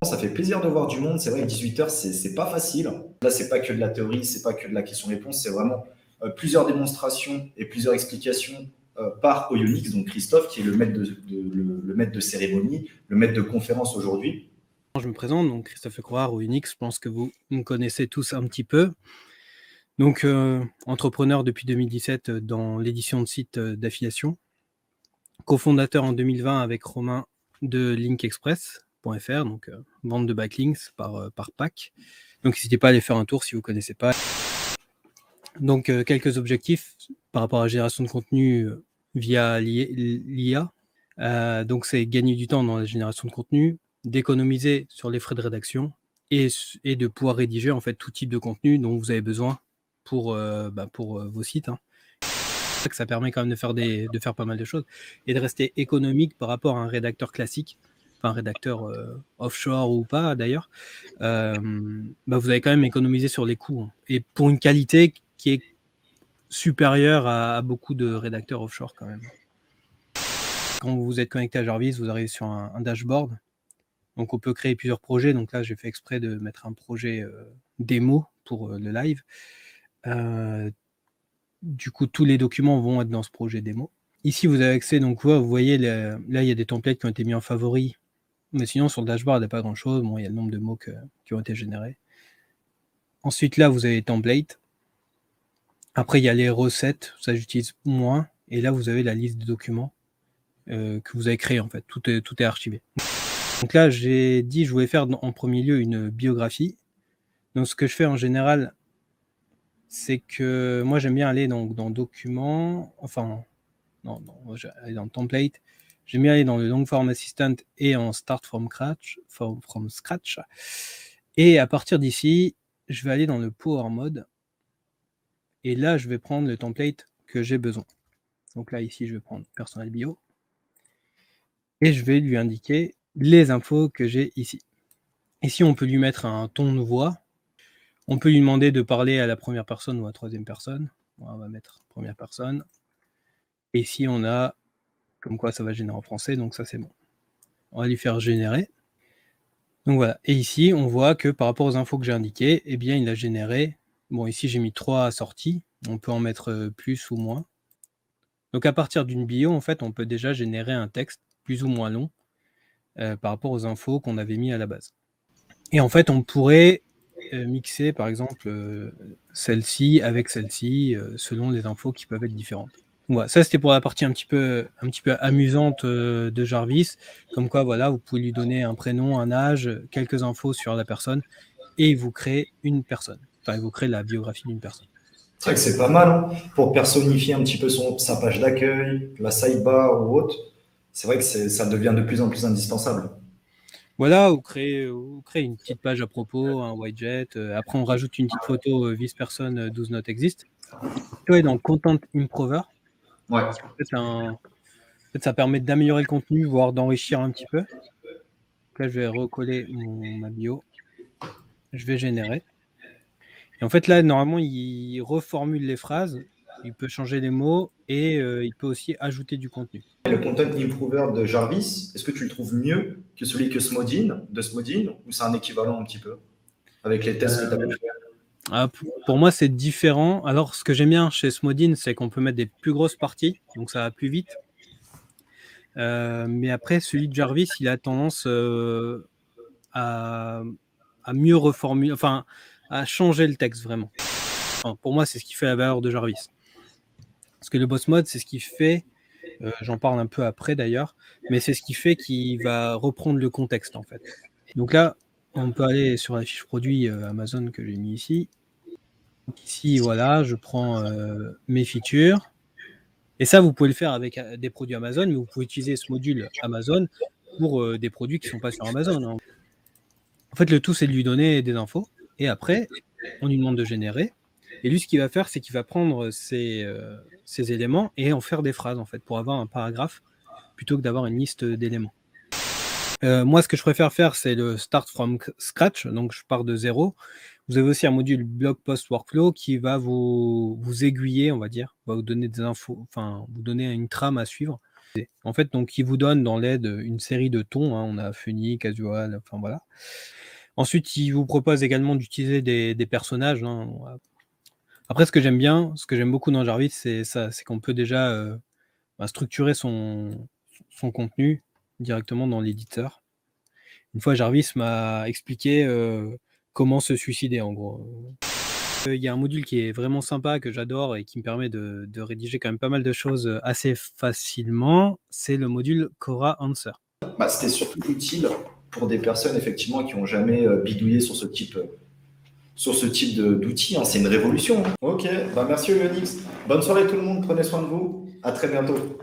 Ça fait plaisir de voir du monde. C'est vrai que 18h, c'est pas facile. Là, c'est pas que de la théorie, c'est pas que de la question-réponse, c'est vraiment plusieurs démonstrations et plusieurs explications par Oyonix, donc Christophe, qui est le maître le maître de cérémonie, le maître de conférence aujourd'hui. Je me présente, donc Christophe Lecroix, Oyonix, je pense que vous me connaissez tous un petit peu. Donc, entrepreneur depuis 2017 dans l'édition de sites d'affiliation, cofondateur en 2020 avec Romain de linkexpress.fr, donc vente de backlinks par pack. Donc, n'hésitez pas à aller faire un tour si vous ne connaissez pas. Donc, quelques objectifs par rapport à la génération de contenu via l'IA. Donc, c'est gagner du temps dans la génération de contenu, d'économiser sur les frais de rédaction et de pouvoir rédiger en fait tout type de contenu dont vous avez besoin pour vos sites. Ça permet quand même de faire pas mal de choses et de rester économique par rapport à un rédacteur classique, enfin un rédacteur offshore ou pas d'ailleurs. Vous allez quand même économiser sur les coûts et pour une qualité qui est supérieure à beaucoup de rédacteurs offshore quand même. Quand vous êtes connecté à Jarvis, vous arrivez sur un dashboard. Donc on peut créer plusieurs projets. Donc là, j'ai fait exprès de mettre un projet démo pour le live. Du coup, tous les documents vont être dans ce projet démo. Ici, vous avez accès, donc vous voyez, là, il y a des templates qui ont été mis en favori. Mais sinon, sur le dashboard, il n'y a pas grand-chose. Bon, il y a le nombre de mots qui ont été générés. Ensuite, là, vous avez les templates. Après, il y a les recettes. Ça, j'utilise moins. Et là, vous avez la liste de documents que vous avez créés, en fait. Tout est archivé. Donc là, j'ai dit, je voulais faire en premier lieu une biographie. Donc, ce que je fais en général, c'est que moi, j'aime bien aller dans documents, enfin, non, aller dans template. J'aime bien aller dans le long form assistant et en start from scratch. Et à partir d'ici, je vais aller dans le power mode. Et là, je vais prendre le template que j'ai besoin. Donc là, ici, je vais prendre personnel bio. Et je vais lui indiquer les infos que j'ai ici. Ici, on peut lui mettre un ton de voix. On peut lui demander de parler à la première personne ou à la troisième personne. On va mettre première personne. Et ici, on a comme quoi ça va générer en français, donc ça, c'est bon. On va lui faire générer. Donc voilà. Et ici, on voit que par rapport aux infos que j'ai indiquées, eh bien, il a généré. Bon, ici, j'ai mis 3 sorties. On peut en mettre plus ou moins. Donc, à partir d'une bio, en fait, on peut déjà générer un texte plus ou moins long par rapport aux infos qu'on avait mis à la base. Et en fait, on pourrait mixer, par exemple, celle-ci avec celle-ci, selon les infos qui peuvent être différentes. Voilà, ça, c'était pour la partie un petit peu amusante de Jarvis. Comme quoi, voilà, vous pouvez lui donner un prénom, un âge, quelques infos sur la personne, et il vous crée une personne. Enfin, il vous crée la biographie d'une personne. C'est vrai que c'est pas mal hein, pour personnifier un petit peu sa page d'accueil, la sidebar ou autre. C'est vrai que ça devient de plus en plus indispensable. Voilà, vous créez une petite page à propos, un widget. Après, on rajoute une petite photo this person does not exist. Toi, dans Content Improver, Ouais. en fait, ça permet d'améliorer le contenu, voire d'enrichir un petit peu. Donc là, je vais recoller ma bio. Je vais générer. Et en fait, là, normalement, il reformule les phrases, il peut changer les mots et il peut aussi ajouter du contenu. Le content improver de Jarvis, est-ce que tu le trouves mieux que celui de Smodin, ou c'est un équivalent un petit peu avec les tests que tu as pu faire? Pour moi, c'est différent. Alors, ce que j'aime bien chez Smodin, c'est qu'on peut mettre des plus grosses parties, donc ça va plus vite. Mais après, celui de Jarvis, il a tendance à mieux reformuler, enfin, à changer le texte vraiment. Enfin, pour moi, c'est ce qui fait la valeur de Jarvis. Parce que le boss mode, c'est ce qui fait, j'en parle un peu après d'ailleurs, mais c'est ce qui fait qu'il va reprendre le contexte en fait. Donc là, on peut aller sur la fiche produit Amazon que j'ai mis ici. Donc ici, voilà, je prends mes features. Et ça, vous pouvez le faire avec des produits Amazon, mais vous pouvez utiliser ce module Amazon pour des produits qui ne sont pas sur Amazon. Hein. En fait, le tout, c'est de lui donner des infos. Et après, on lui demande de générer. Et lui, ce qu'il va faire, c'est qu'il va prendre ces éléments et en faire des phrases, en fait, pour avoir un paragraphe, plutôt que d'avoir une liste d'éléments. Moi, ce que je préfère faire, c'est le start from scratch. Donc, je pars de zéro. Vous avez aussi un module blog post workflow qui va vous aiguiller, on va dire, va vous donner des infos, enfin, vous donner une trame à suivre. En fait, donc, il vous donne dans l'aide une série de tons. On a funny, casual, enfin voilà. Ensuite, il vous propose également d'utiliser des personnages. Après, ce que j'aime beaucoup dans Jarvis, c'est ça, c'est qu'on peut déjà structurer son contenu directement dans l'éditeur. Une fois, Jarvis m'a expliqué comment se suicider, en gros. Il y a un module qui est vraiment sympa, que j'adore et qui me permet de rédiger quand même pas mal de choses assez facilement. C'est le module Quora Answer. C'était surtout utile pour des personnes effectivement qui n'ont jamais bidouillé sur ce type d'outils. C'est une révolution. Ok, merci Ionix. Bonne soirée tout le monde, prenez soin de vous. À très bientôt.